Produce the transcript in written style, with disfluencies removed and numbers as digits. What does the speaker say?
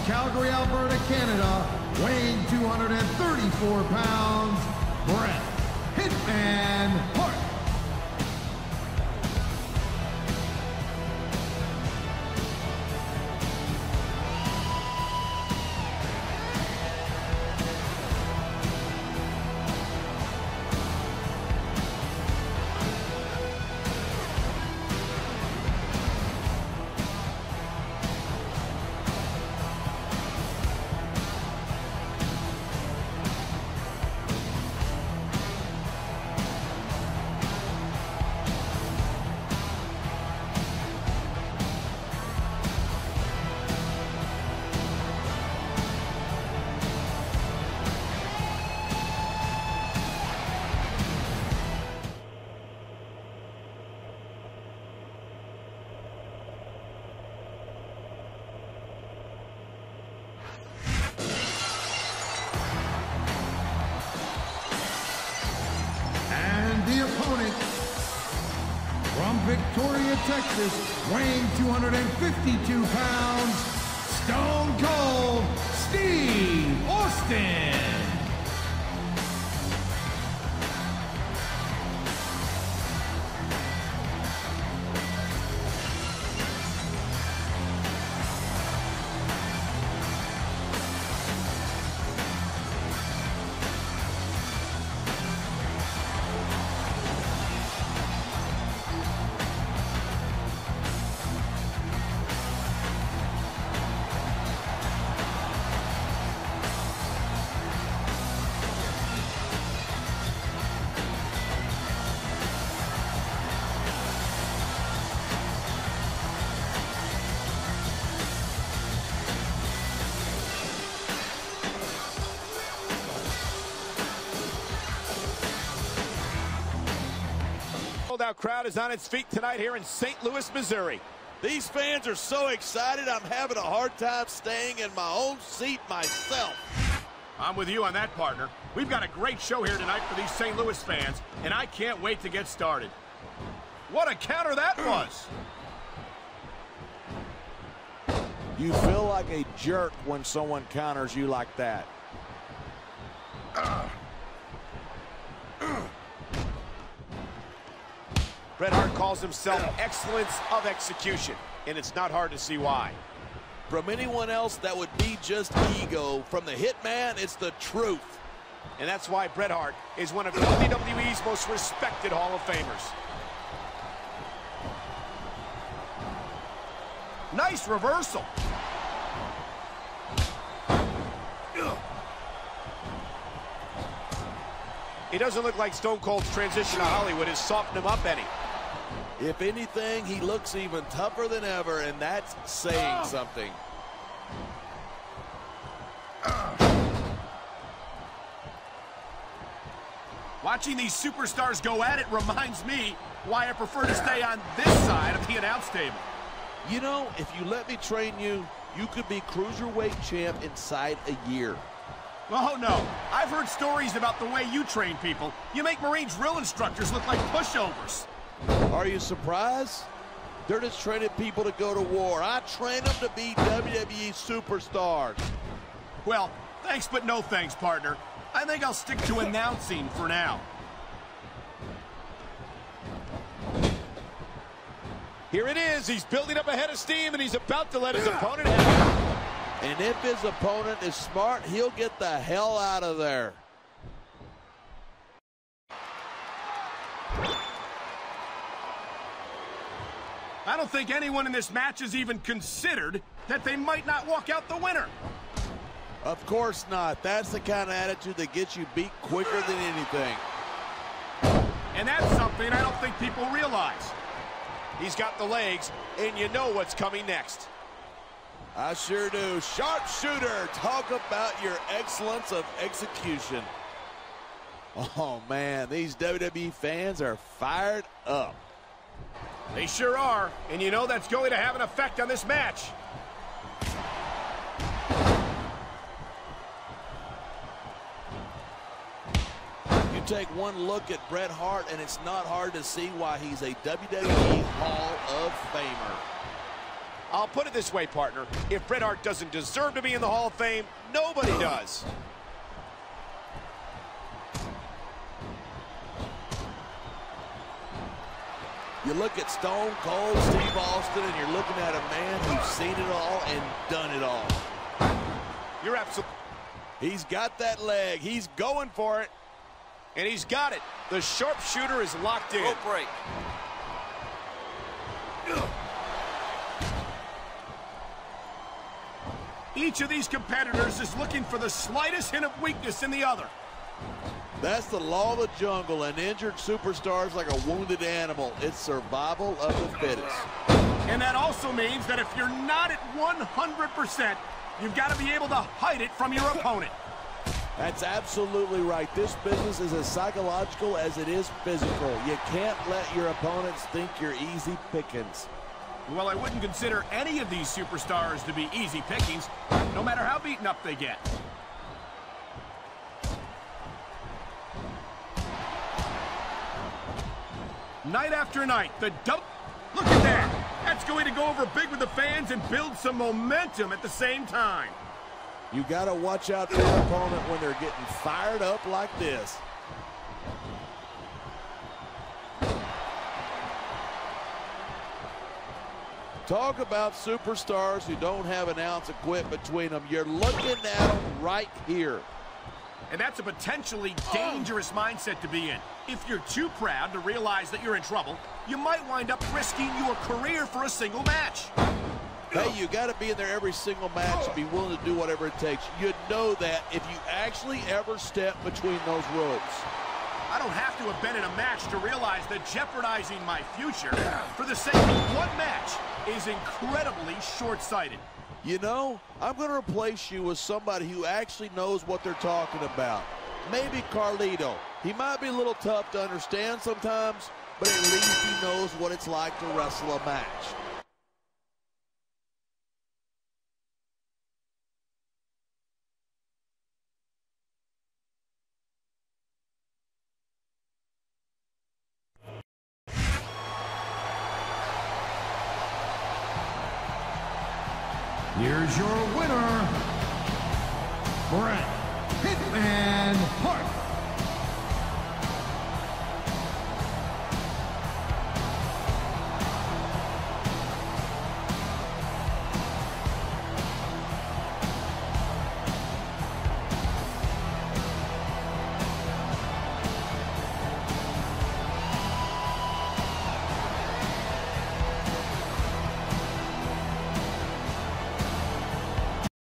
Calgary, Alberta, Canada, weighing 234 pounds, Bret Hitman Hart. From Victoria, Texas, weighing 252 pounds, Stone Cold Steve Austin. Sold-out crowd is on its feet tonight here in St. Louis, Missouri. These fans are so excited, I'm having a hard time staying in my own seat myself. I'm with you on that, partner. We've got a great show here tonight for these St. Louis fans, and I can't wait to get started. What a counter that was! You feel like a jerk when someone counters you like that. Bret Hart calls himself excellence of execution, and it's not hard to see why. From anyone else, that would be just ego. From the Hitman, it's the truth. And that's why Bret Hart is one of WWE's most respected Hall of Famers. Nice reversal. It doesn't look like Stone Cold's transition to Hollywood has softened him up any. If anything, he looks even tougher than ever, and that's saying something. Watching these superstars go at it reminds me why I prefer to stay on this side of the announce table. You know, if you let me train you, you could be cruiserweight champ inside a year. Oh, no. I've heard stories about the way you train people. You make Marine drill instructors look like pushovers. Are you surprised? They're just training people to go to war. I train them to be WWE superstars. Well, thanks but no thanks, partner. I think I'll stick to announcing for now. Here it is. He's building up a head of steam, and he's about to let his opponent have it. And if his opponent is smart, he'll get the hell out of there. I don't think anyone in this match has even considered that they might not walk out the winner. Of course not. That's the kind of attitude that gets you beat quicker than anything. And that's something I don't think people realize. He's got the legs, and you know what's coming next. I sure do. Sharpshooter, talk about your excellence of execution. Oh, man, these WWE fans are fired up. They sure are, and you know that's going to have an effect on this match. You take one look at Bret Hart, and it's not hard to see why he's a WWE Hall of Famer. I'll put it this way, partner. If Bret Hart doesn't deserve to be in the Hall of Fame, nobody does. You look at Stone Cold Steve Austin, and you're looking at a man who's seen it all and done it all. You're absolutely... He's got that leg. He's going for it. And he's got it. The sharpshooter is locked in. Rope break. Each of these competitors is looking for the slightest hint of weakness in the other. That's the law of the jungle. An injured superstar is like a wounded animal. It's survival of the fittest. And that also means that if you're not at 100%, you've got to be able to hide it from your opponent. That's absolutely right. This business is as psychological as it is physical. You can't let your opponents think you're easy pickings. Well, I wouldn't consider any of these superstars to be easy pickings, no matter how beaten up they get. Night after night, look at that! That's going to go over big with the fans and build some momentum at the same time. You got to watch out for your opponent when they're getting fired up like this. Talk about superstars who don't have an ounce of quit between them. You're looking at them right here. And that's a potentially dangerous mindset to be in. If you're too proud to realize that you're in trouble, you might wind up risking your career for a single match. Hey, you got to be in there every single match and be willing to do whatever it takes. You know that if you actually ever step between those ropes. I don't have to have been in a match to realize that jeopardizing my future for the sake of one match is incredibly short-sighted. You know, I'm going to replace you with somebody who actually knows what they're talking about. Maybe Carlito. He might be a little tough to understand sometimes, but at least he knows what it's like to wrestle a match. Here's your winner, Bret Hitman Hart.